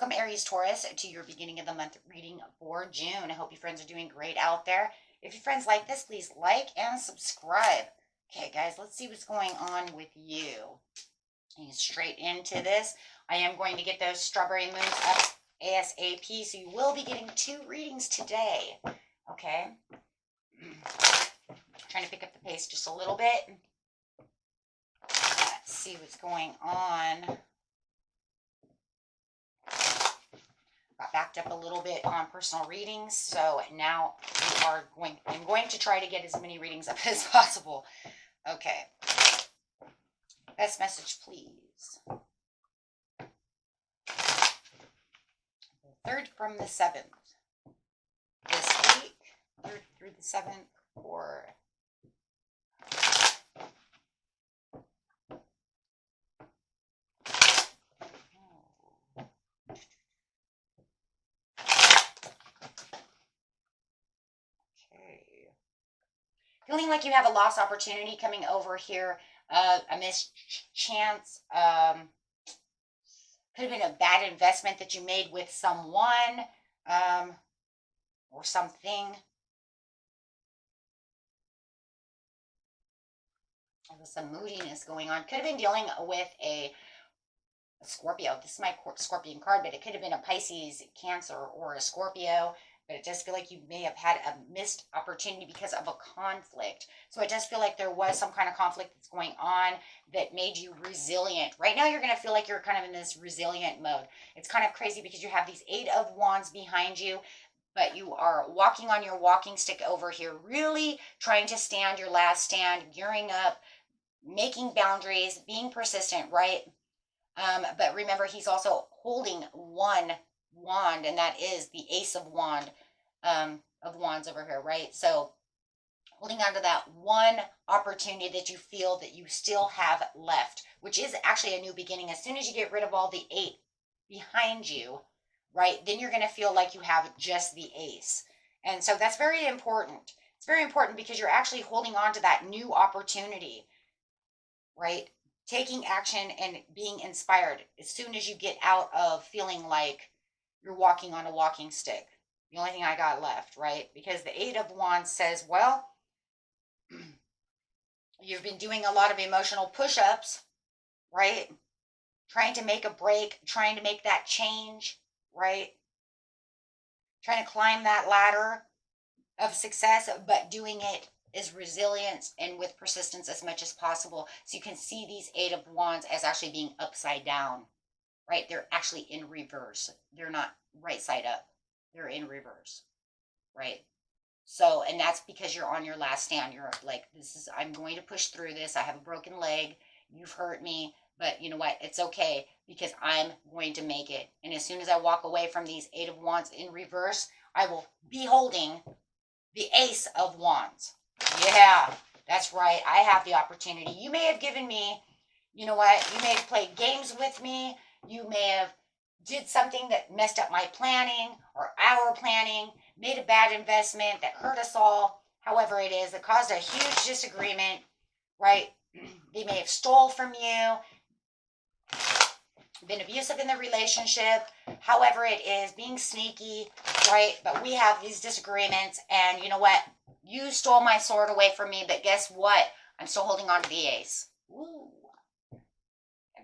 Welcome, Aries, Taurus, to your beginning of the month reading for June. I hope you friends are doing great out there. If you friends like this, please like and subscribe. Okay, guys, let's see what's going on with you. And straight into this, I am going to get those strawberry moons up ASAP, so you will be getting 2 readings today. Okay? Trying to pick up the pace just a little bit. Let's see what's going on. Got backed up a little bit on personal readings, so now I'm going to try to get as many readings up as possible. Okay. Best message, please. The 3rd from the 7th. This week, 3rd through the 7th, or feeling like you have a lost opportunity coming over here, a missed chance, could have been a bad investment that you made with someone, or something. There was some moodiness going on. Could have been dealing with a Scorpio. This is my Scorpion card, but it could have been a Pisces, Cancer, or a Scorpio. But it does feel like you may have had a missed opportunity because of a conflict. So it does feel like there was some kind of conflict that's going on that made you resilient. Right now, you're going to feel like you're kind of in this resilient mode. It's kind of crazy because you have these 8 of Wands behind you, but you are walking on your walking stick over here, really trying to stand your last stand, gearing up, making boundaries, being persistent, right? But remember, he's also holding one wand, and that is the Ace of Wands over here, right? So holding on to that one opportunity that you feel that you still have left, which is actually a new beginning. As soon as you get rid of all the 8 behind you, right, then you're going to feel like you have just the Ace. And so that's very important. It's very important because you're actually holding on to that new opportunity, right? Taking action and being inspired as soon as you get out of feeling like you're walking on a walking stick. The only thing I got left, right? Because the 8 of Wands says, well, you've been doing a lot of emotional push-ups, right? Trying to make a break, trying to make that change, right? Trying to climb that ladder of success, but doing it is resilience and with persistence as much as possible. So you can see these 8 of Wands as actually being upside down, right? They're actually in reverse. They're not right side up. They're in reverse, right? So, and that's because you're on your last stand. You're like, I'm going to push through this. I have a broken leg. You've hurt me, but you know what? It's okay because I'm going to make it. And as soon as I walk away from these 8 of Wands in reverse, I will be holding the Ace of Wands. Yeah, that's right. I have the opportunity. You may have given me, you know what? You may have played games with me. You may have did something that messed up my planning or our planning, made a bad investment that hurt us all. However it is, it caused a huge disagreement, right? They may have stole from you, been abusive in the relationship. However it is, being sneaky, right? But we have these disagreements, and you know what? You stole my sword away from me, but guess what? I'm still holding on to the Ace. Ooh.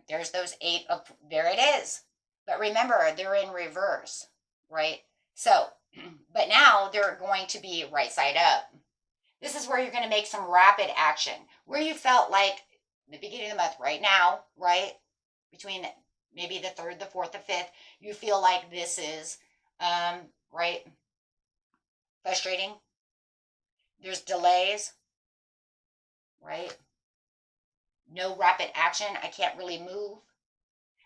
There's those 8 of, there it is. But remember, they're in reverse, right? So, but now they're going to be right side up. This is where you're going to make some rapid action, where you felt like the beginning of the month right now, right? Between maybe the 3rd, the 4th, the 5th, you feel like this is, right? Frustrating. There's delays, right? No rapid action. I can't really move.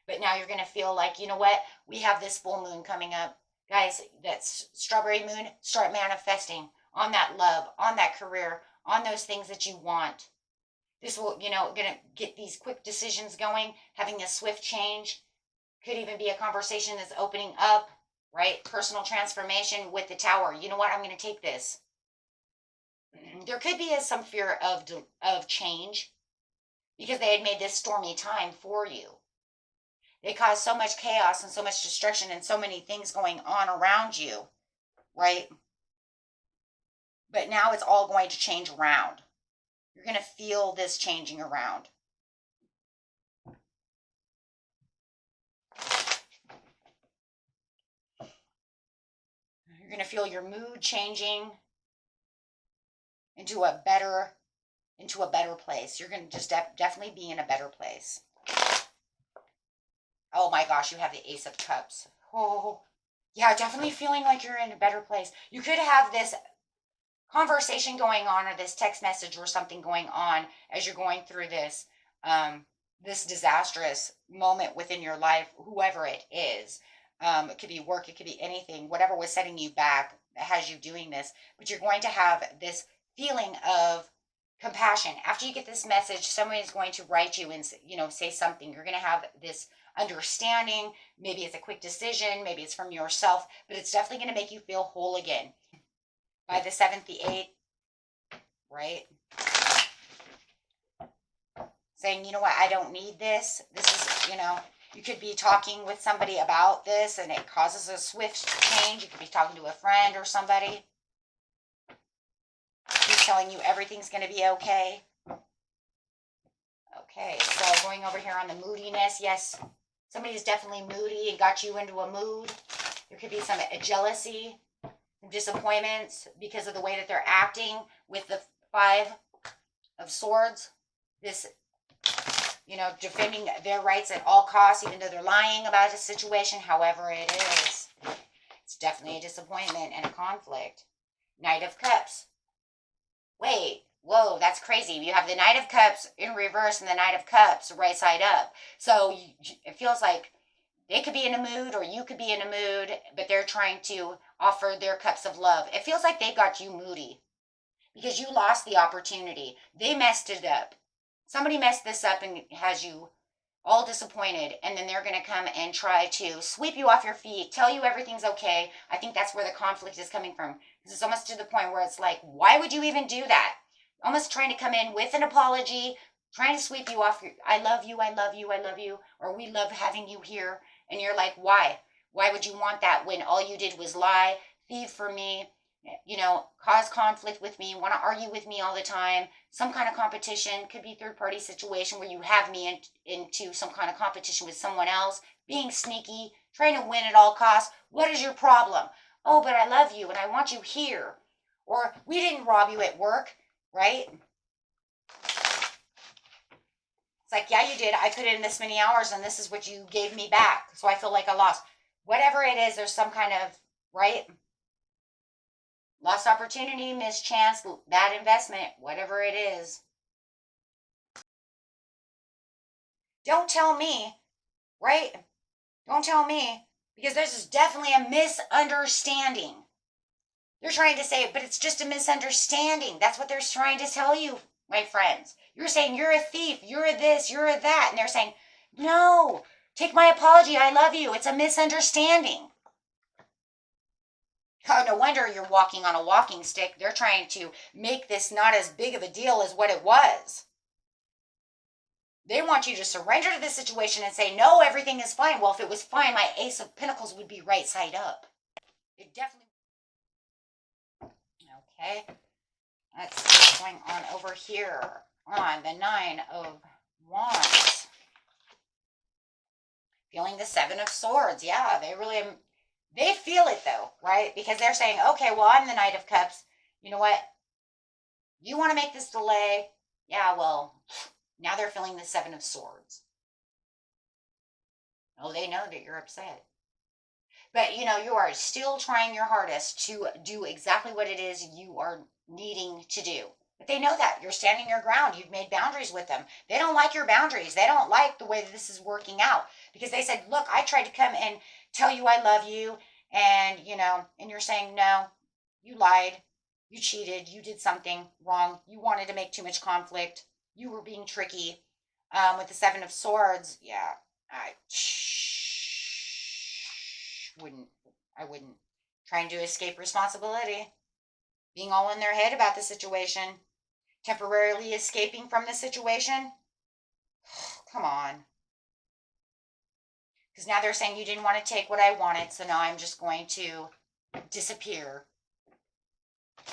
But now you're going to feel like, you know what? We have this full moon coming up. Guys, that's strawberry moon. Start manifesting on that love, on that career, on those things that you want. This will, going to get these quick decisions going, having a swift change. Could even be a conversation that's opening up, right? Personal transformation with the Tower. You know what? I'm going to take this. There could be some fear of change because they had made this stormy time for you. They cause so much chaos and so much destruction and so many things going on around you, right? But now it's all going to change around. You're going to feel this changing around. You're going to feel your mood changing into a better place. You're going to just definitely be in a better place. Oh my gosh, you have the Ace of Cups. Oh, yeah, definitely feeling like you're in a better place. You could have this conversation going on or this text message or something going on as you're going through this this disastrous moment within your life, whoever it is. It could be work, it could be anything, whatever was setting you back that has you doing this. But you're going to have this feeling of compassion. After you get this message, someone is going to write you and say something. You're going to have this understanding. Maybe it's a quick decision, maybe it's from yourself, but it's definitely going to make you feel whole again. By the 7th, the 8th, right? Saying, you know what, I don't need this. This is, you could be talking with somebody about this and it causes a swift change. You could be talking to a friend or somebody. He's telling you everything's going to be okay. Okay, so going over here on the moodiness, yes, somebody is definitely moody and got you into a mood. There could be some jealousy, disappointments because of the way that they're acting with the 5 of Swords. This, defending their rights at all costs, even though they're lying about a situation, however it is. It's definitely a disappointment and a conflict. Knight of Cups. Wait, whoa, that's crazy. You have the Knight of Cups in reverse and the Knight of Cups right side up. So it feels like they could be in a mood or you could be in a mood, but they're trying to offer their cups of love. It feels like they got you moody because you lost the opportunity. They messed it up. Somebody messed this up and has you all disappointed, and then they're going to come and try to sweep you off your feet, tell you everything's okay. I think that's where the conflict is coming from. Because it's almost to the point where it's like, why would you even do that? Almost trying to come in with an apology, trying to sweep you off your, I love you, I love you, I love you, or we love having you here. And you're like, why? Why would you want that when all you did was lie, thieve for me, cause conflict with me, want to argue with me all the time? Some kind of competition, could be third-party situation where you have me into some kind of competition with someone else, being sneaky, trying to win at all costs. What is your problem? Oh, but I love you and I want you here. Or we didn't rob you at work, right? It's like, yeah, you did. I put in this many hours and this is what you gave me back. So I feel like I lost. Whatever it is, there's some kind of, right? Lost opportunity, missed chance, bad investment, whatever it is. Don't tell me, right? Don't tell me, because this is definitely a misunderstanding. They're trying to say it, but it's just a misunderstanding. That's what they're trying to tell you, my friends. You're saying you're a thief, you're a this, you're a that, and they're saying, no, take my apology, I love you. It's a misunderstanding. Oh, no wonder you're walking on a walking stick. They're trying to make this not as big of a deal as what it was. They want you to surrender to this situation and say, no, everything is fine. Well, if it was fine, my Ace of Pentacles would be right side up. It definitely. Okay. Let's see what's going on over here on the 9 of Wands. Feeling the 7 of Swords. Yeah, they feel it though, right? Because they're saying, okay, well, I'm the Knight of Cups. You know what? You want to make this delay? Yeah, well, now they're feeling the 7 of Swords. Oh, they know that you're upset. But, you are still trying your hardest to do exactly what it is you are needing to do. But they know that. You're standing your ground. You've made boundaries with them. They don't like your boundaries. They don't like the way that this is working out. Because they said, look, I tried to come and tell you I love you. And, and you're saying, no, you lied. You cheated. You did something wrong. You wanted to make too much conflict. You were being tricky. With the 7 of Swords, yeah, I wouldn't. Trying to escape responsibility. Being all in their head about the situation. Temporarily escaping from the situation. Come on. Because now they're saying you didn't want to take what I wanted, so now I'm just going to disappear.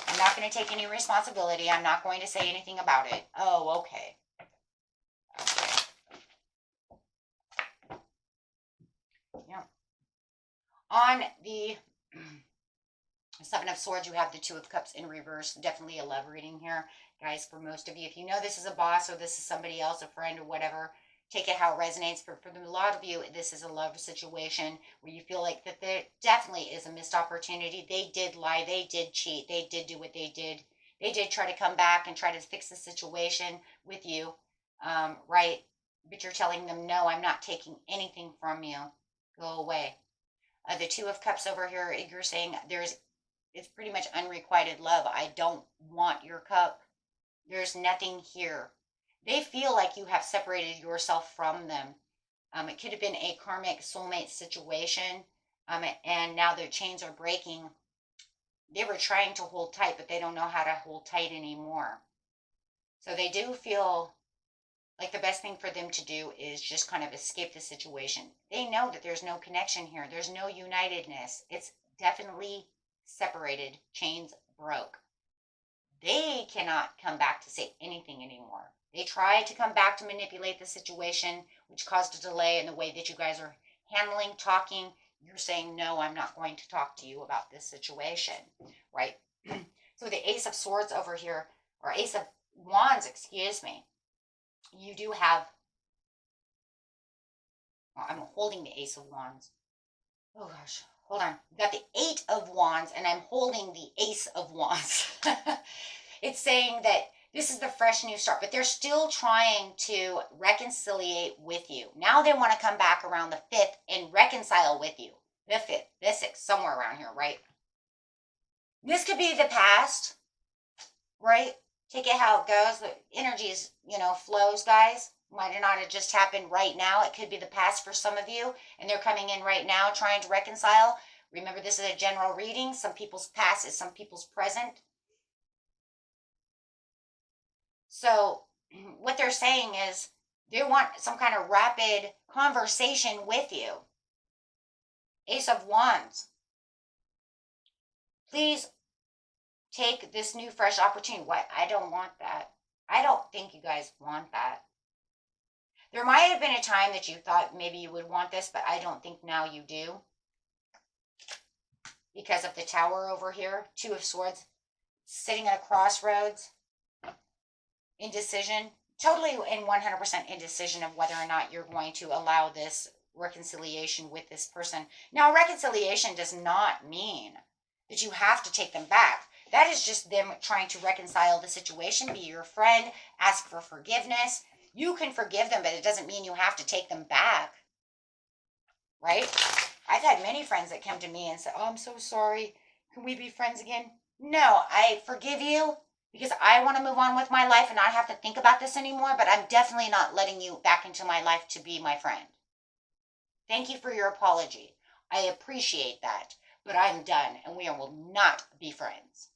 I'm not going to take any responsibility. I'm not going to say anything about it. Oh, okay. Okay. Yeah. On the Seven of Swords, you have the Two of Cups in reverse. Definitely a love reading here. Guys, for most of you, if you know this is a boss or this is somebody else, a friend or whatever, take it how it resonates. But for a lot of you, this is a love situation where you feel like that there definitely is a missed opportunity. They did lie. They did cheat. They did do what they did. They did try to come back and try to fix the situation with you, right? But you're telling them, no, I'm not taking anything from you. Go away. The Two of Cups over here, you're saying it's pretty much unrequited love. I don't want your cup. There's nothing here. They feel like you have separated yourself from them. It could have been a karmic soulmate situation, and now their chains are breaking. They were trying to hold tight, but they don't know how to hold tight anymore. So they do feel like the best thing for them to do is just kind of escape the situation. They know that there's no connection here. There's no unitedness. It's definitely separated. Chains broke. They cannot come back to say anything anymore. They tried to come back to manipulate the situation, which caused a delay in the way that you guys are handling, talking. You're saying, no, I'm not going to talk to you about this situation, right? So the Ace of Swords over here, or Ace of Wands, excuse me. You do have, well, I'm holding the Ace of Wands. Oh gosh, hold on. I've got the Eight of Wands and I'm holding the Ace of Wands. It's saying that this is the fresh new start, but they're still trying to reconciliate with you. Now they want to come back around the 5th and reconcile with you. The 5th, the 6th, somewhere around here, right? This could be the past, right? Take it how it goes. The energies, flows, guys. Might not have just happened right now. It could be the past for some of you, and they're coming in right now trying to reconcile. Remember, this is a general reading. Some people's past is some people's present. So what they're saying is they want some kind of rapid conversation with you. Ace of Wands. Please take this new fresh opportunity. What? I don't want that. I don't think you guys want that. There might have been a time that you thought maybe you would want this, but I don't think now you do. Because of the Tower over here, Two of Swords, sitting at a crossroads, indecision, totally in 100% indecision of whether or not you're going to allow this reconciliation with this person. Now, reconciliation does not mean that you have to take them back. That is just them trying to reconcile the situation, be your friend, ask for forgiveness. You can forgive them, but it doesn't mean you have to take them back, right? I've had many friends that come to me and say, oh, I'm so sorry. Can we be friends again? No, I forgive you because I want to move on with my life and not have to think about this anymore, but I'm definitely not letting you back into my life to be my friend. Thank you for your apology. I appreciate that, but I'm done and we will not be friends.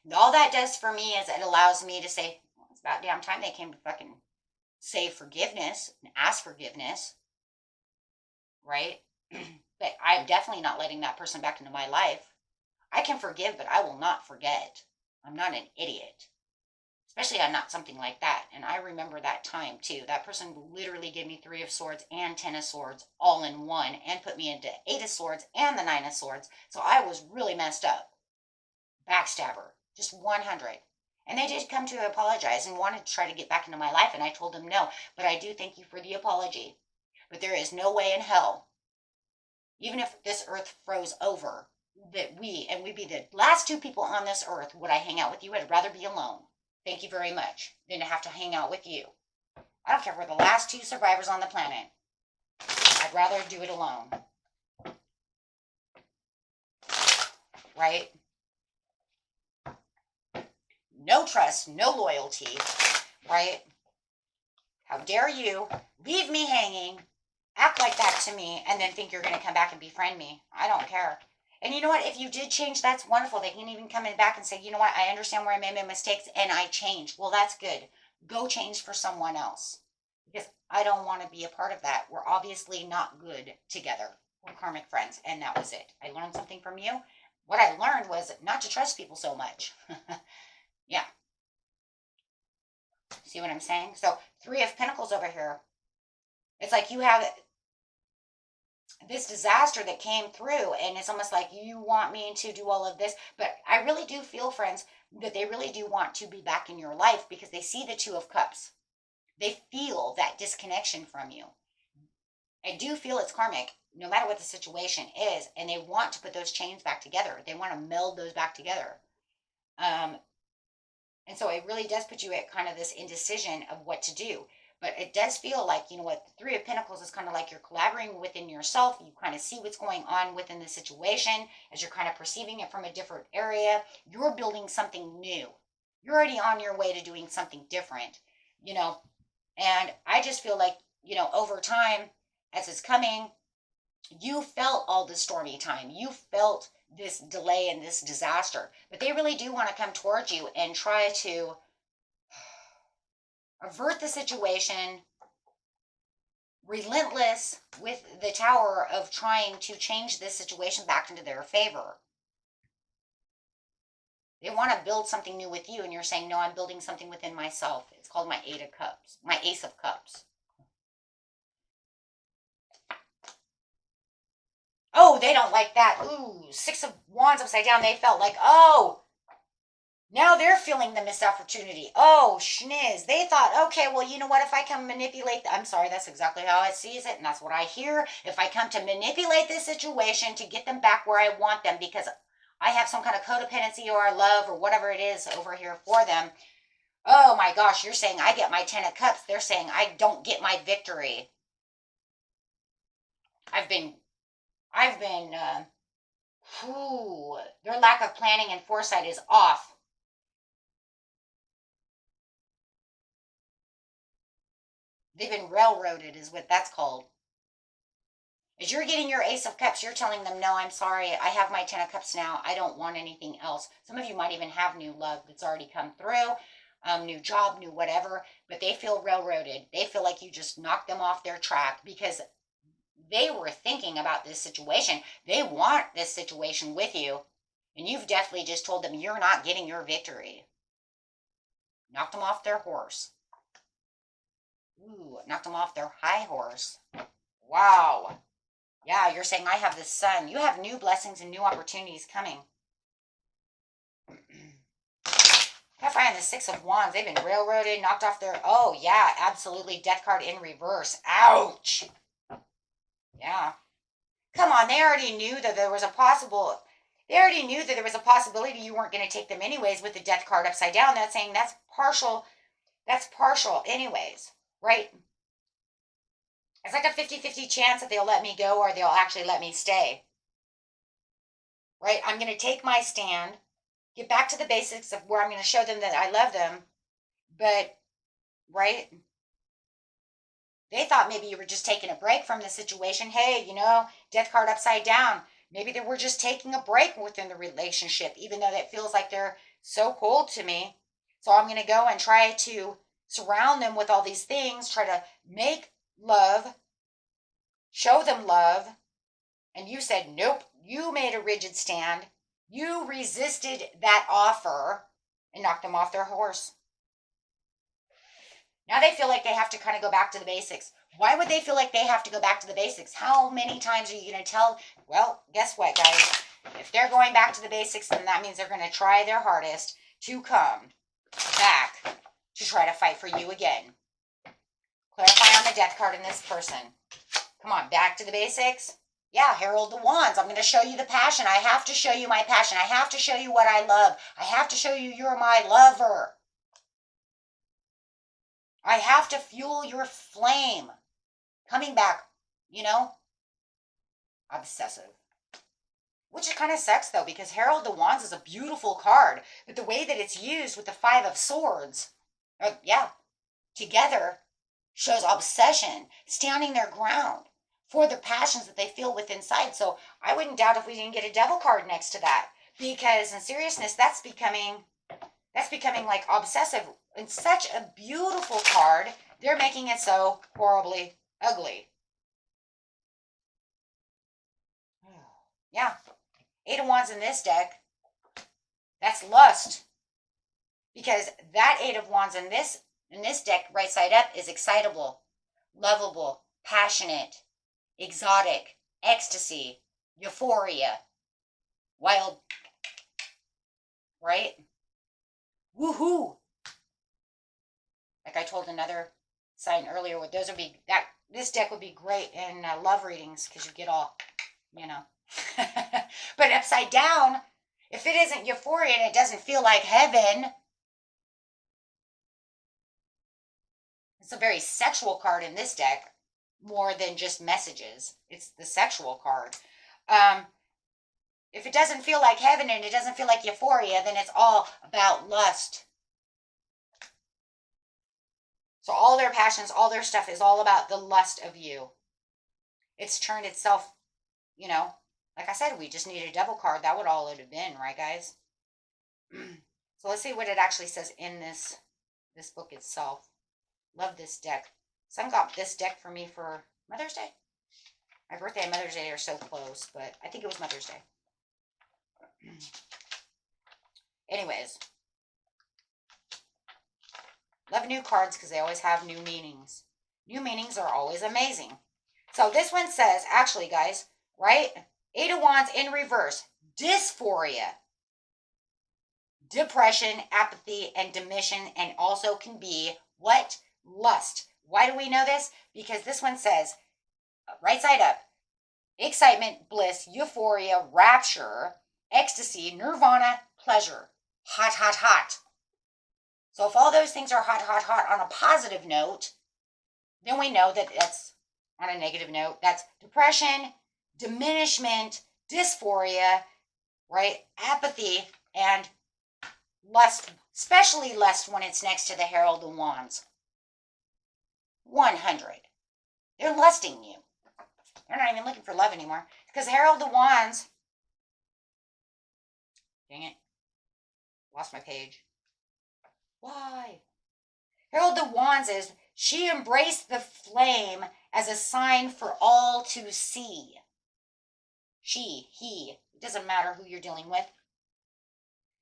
And all that does for me is it allows me to say, well, it's about damn time they came to fucking say forgiveness and ask forgiveness, right? But I'm definitely not letting that person back into my life. I can forgive, but I will not forget. I'm not an idiot. Especially on not something like that. And I remember that time too. That person literally gave me 3 of Swords and 10 of Swords all in one and put me into 8 of Swords and the 9 of Swords. So I was really messed up. Backstabber. Just 100. And they did come to apologize and wanted to try to get back into my life. And I told them no. But I do thank you for the apology. But there is no way in hell, even if this earth froze over, that we'd be the last 2 people on this earth, would I hang out with you? I'd rather be alone. Thank you very much. Than to have to hang out with you. I don't care if we're the last 2 survivors on the planet. I'd rather do it alone. Right? No trust, no loyalty. Right? How dare you leave me hanging, act like that to me, and then think you're going to come back and befriend me. I don't care. And you know what? If you did change, that's wonderful. They can even come in back and say, you know what? I understand where I made my mistakes and I changed. Well, that's good. Go change for someone else. because I don't want to be a part of that. We're obviously not good together. We're karmic friends, and that was it. I learned something from you. What I learned was not to trust people so much. Yeah. See what I'm saying? So, Three of Pentacles over here. It's like you have this disaster that came through, and it's almost like you want me to do all of this. But I really do feel, friends, that they really do want to be back in your life because they see the Two of Cups. They feel that disconnection from you. I do feel it's karmic, no matter what the situation is, and they want to put those chains back together. They want to meld those back together. And so it really does put you at kind of this indecision of what to do. But it does feel like, you know what, the Three of Pentacles is kind of like you're collaborating within yourself. You kind of see what's going on within the situation as you're kind of perceiving it from a different area. You're building something new. You're already on your way to doing something different, you know. And I just feel like, you know, over time, as it's coming, you felt all the stormy time. You felt this delay and this disaster. But they really do want to come towards you and try to avert the situation, relentless with the Tower of trying to change this situation back into their favor. They want to build something new with you, and you're saying, no, I'm building something within myself. It's called my Eight of Cups, my Ace of Cups. Oh, they don't like that. Ooh, Six of Wands upside down. They felt like, oh, now they're feeling the missed opportunity. Oh, schniz. They thought, okay, well, you know what? If I can manipulate, I'm sorry, that's exactly how I sees it, and that's what I hear. If I come to manipulate this situation to get them back where I want them because I have some kind of codependency or love or whatever it is over here for them. Oh my gosh, you're saying I get my 10 of Cups. They're saying I don't get my victory. Their lack of planning and foresight is off. They've been railroaded is what that's called. As you're getting your Ace of Cups, you're telling them, no, I'm sorry. I have my 10 of Cups now. I don't want anything else. Some of you might even have new love that's already come through, new job, new whatever, but they feel railroaded. They feel like you just knocked them off their track because they were thinking about this situation. They want this situation with you, and you've definitely just told them you're not getting your victory. Knocked them off their horse. Ooh, knocked them off their high horse. Wow. Yeah, you're saying I have the sun. You have new blessings and new opportunities coming. I find the Six of Wands. They've been railroaded, knocked off their... Oh, yeah, absolutely. Death card in reverse. Ouch. Yeah. Come on, they already knew that there was a possible... They already knew that there was a possibility you weren't going to take them anyways with the Death card upside down. That's saying that's partial. That's partial anyways, right? It's like a 50-50 chance that they'll let me go or they'll actually let me stay. Right? I'm going to take my stand, get back to the basics of where I'm going to show them that I love them. But, right? They thought maybe you were just taking a break from the situation. Hey, you know, Death card upside down. Maybe they were just taking a break within the relationship, even though that feels like they're so cold to me. So I'm going to go and try to surround them with all these things, try to make love, show them love. And you said, nope, you made a rigid stand. You resisted that offer and knocked them off their horse. Now they feel like they have to kind of go back to the basics. Why would they feel like they have to go back to the basics? How many times are you going to tell? Well, guess what, guys? If they're going back to the basics, then that means they're going to try their hardest to come back to try to fight for you again. Clarify on the Death card in this person. Come on, back to the basics. Yeah, Herald the Wands. I'm going to show you the passion. I have to show you my passion. I have to show you what I love. I have to show you you're my lover. I have to fuel your flame. Coming back, you know, obsessive. Which kind of sucks, though, because Herald the Wands is a beautiful card. But the way that it's used with the Five of Swords, together shows obsession, standing their ground for the passions that they feel within inside. So I wouldn't doubt if we didn't get a Devil card next to that. Because in seriousness, that's becoming like obsessive. And such a beautiful card they're making it so horribly ugly. Yeah. 8 of Wands in this deck. That's lust. Because that 8 of Wands in this deck, right side up, is excitable, lovable, passionate, exotic, ecstasy, euphoria, wild, right? Woohoo! Like I told another sign earlier, this deck would be great in love readings because you get all, you know. But upside down, if it isn't euphoria and it doesn't feel like heaven, it's a very sexual card in this deck, more than just messages. It's the sexual card. If it doesn't feel like heaven and it doesn't feel like euphoria, then it's all about lust. So all their passions, all their stuff is all about the lust of you. It's turned itself, you know, like I said, we just need a devil card. That would all it have been, right, guys? So let's see what it actually says in this book itself. Love this deck. Some got this deck for me for Mother's Day. My birthday and Mother's Day are so close, but I think it was Mother's Day. Anyways. Love new cards because they always have new meanings. New meanings are always amazing. So this one says, actually, guys, right? 8 of Wands in reverse. Dysphoria. Depression, apathy, and demission, and also can be what? Lust. Why do we know this? Because this one says, right side up, excitement, bliss, euphoria, rapture, ecstasy, nirvana, pleasure. Hot, hot, hot. So if all those things are hot, hot, hot on a positive note, then we know that that's on a negative note. That's depression, diminishment, dysphoria, right? Apathy, and lust, especially lust when it's next to the Herald of Wands. 100. They're lusting you. They're not even looking for love anymore. Because Herald of Wands, dang it, lost my page. Why? Herald of Wands is, she embraced the flame as a sign for all to see. She, he, it doesn't matter who you're dealing with.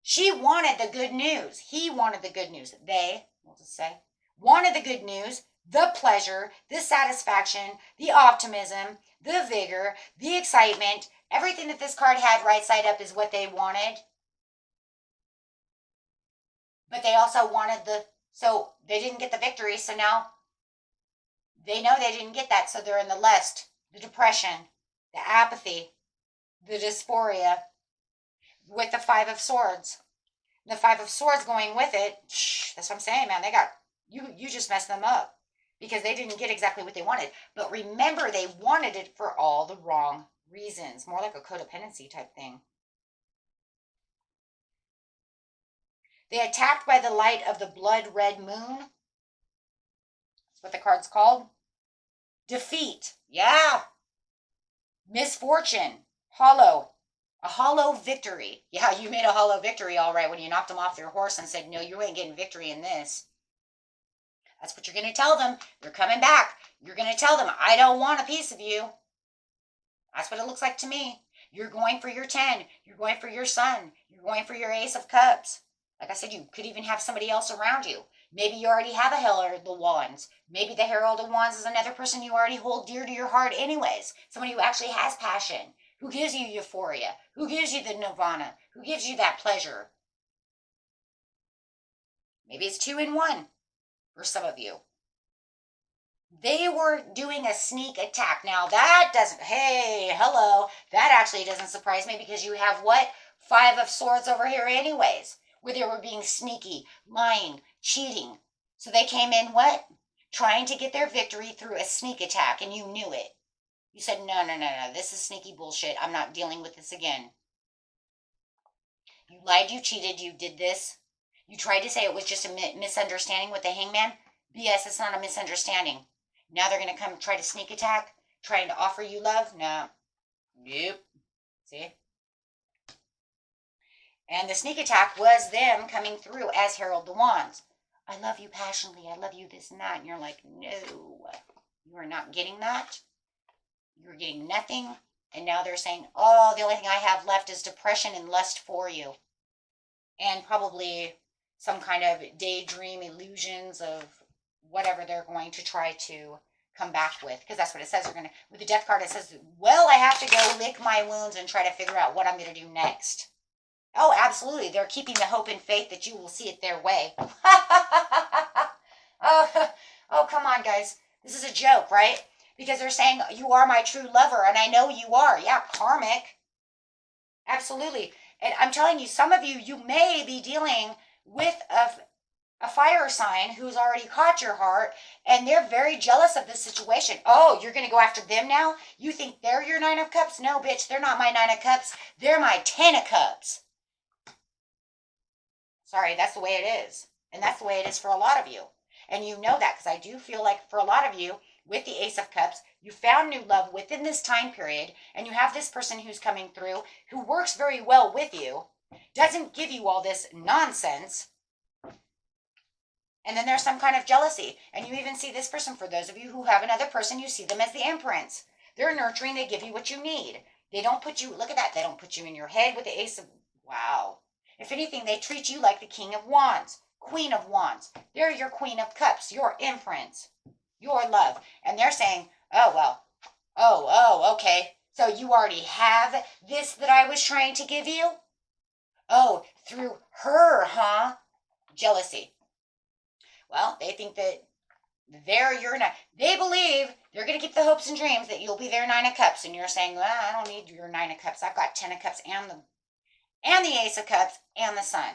She wanted the good news. He wanted the good news. They, we'll just say, wanted the good news, the pleasure, the satisfaction, the optimism, the vigor, the excitement. Everything that this card had right side up is what they wanted. But they also wanted so they didn't get the victory, so now they know they didn't get that, so they're in the lust, the depression, the apathy, the dysphoria, with the 5 of Swords. The 5 of Swords going with it, that's what I'm saying, man. They got, you just messed them up because they didn't get exactly what they wanted. But remember, they wanted it for all the wrong reasons. More like a codependency type thing. They attacked by the light of the blood red moon. That's what the card's called. Defeat. Yeah. Misfortune. Hollow. A hollow victory. Yeah, you made a hollow victory, all right, when you knocked them off their horse and said, no, you ain't getting victory in this. That's what you're going to tell them. You're coming back. You're going to tell them, I don't want a piece of you. That's what it looks like to me. You're going for your 10. You're going for your Sun. You're going for your Ace of Cups. Like I said, you could even have somebody else around you. Maybe you already have a Herald of Wands. Maybe the Herald of Wands is another person you already hold dear to your heart anyways. Somebody who actually has passion. Who gives you euphoria? Who gives you the nirvana? Who gives you that pleasure? Maybe it's 2 in 1 for some of you. They were doing a sneak attack. Now that doesn't, hey, hello. That actually doesn't surprise me because you have what? 5 of Swords over here anyways. Where they were being sneaky, lying, cheating. So they came in what? Trying to get their victory through a sneak attack, and you knew it. You said, no, this is sneaky bullshit. I'm not dealing with this again. You lied, you cheated, you did this. You tried to say it was just a misunderstanding with the Hangman. BS, it's not a misunderstanding. Now they're going to come try to sneak attack, trying to offer you love? No. Nope. See? And the sneak attack was them coming through as Herald of Wands. I love you passionately. I love you this and that. And you're like, no, you are not getting that. You're getting nothing. And now they're saying, oh, the only thing I have left is depression and lust for you. And probably some kind of daydream illusions of whatever they're going to try to come back with. Because that's what it says. They're going to, with the death card, it says, well, I have to go lick my wounds and try to figure out what I'm going to do next. Oh, absolutely. They're keeping the hope and faith that you will see it their way. Oh, come on, guys. This is a joke, right? Because they're saying, you are my true lover, and I know you are. Yeah, karmic. Absolutely. And I'm telling you, some of you, you may be dealing with a fire sign who's already caught your heart, and they're very jealous of this situation. Oh, you're going to go after them now? You think they're your 9 of Cups? No, bitch, they're not my 9 of Cups. They're my 10 of Cups. Sorry, that's the way it is. And that's the way it is for a lot of you. And you know that, because I do feel like for a lot of you, with the Ace of Cups, you found new love within this time period, and you have this person who's coming through who works very well with you, doesn't give you all this nonsense, and then there's some kind of jealousy. And you even see this person, for those of you who have another person, you see them as the Empress. They're nurturing, they give you what you need. They don't put you, look at that, they don't put you in your head with the Ace of, wow. If anything, they treat you like the King of Wands, Queen of Wands. They're your Queen of Cups, your Empress, your love. And they're saying, oh, well, oh, okay. So you already have this that I was trying to give you? Oh, through her, huh? Jealousy. Well, they think that they believe they're going to keep the hopes and dreams that you'll be their 9 of Cups. And you're saying, well, I don't need your 9 of Cups. I've got 10 of Cups and the Ace of Cups and the Sun.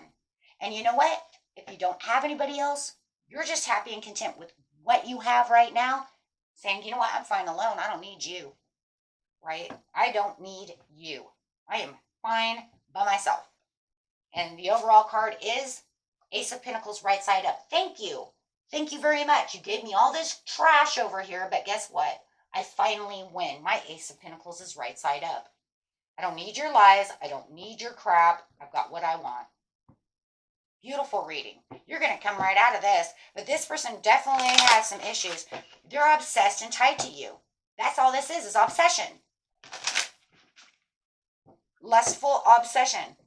And you know what? If you don't have anybody else, you're just happy and content with what you have right now, saying, you know what, I'm fine alone. I don't need you, right? I don't need you. I am fine by myself. And the overall card is Ace of Pentacles right side up. Thank you. Thank you very much. You gave me all this trash over here, but guess what? I finally win. My Ace of Pentacles is right side up. I don't need your lies. I don't need your crap. I've got what I want. Beautiful reading. You're going to come right out of this. But this person definitely has some issues. They're obsessed and tied to you. That's all this is obsession. Lustful obsession.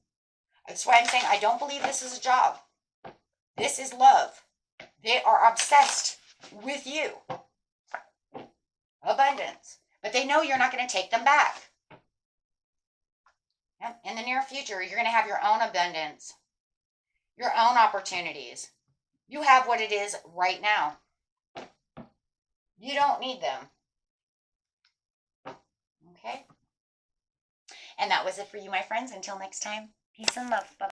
That's why I'm saying I don't believe this is a job. This is love. They are obsessed with you. Abundance. But they know you're not going to take them back. In the near future, you're going to have your own abundance. Your own opportunities. You have what it is right now. You don't need them. Okay? And that was it for you, my friends. Until next time, peace and love. Bye.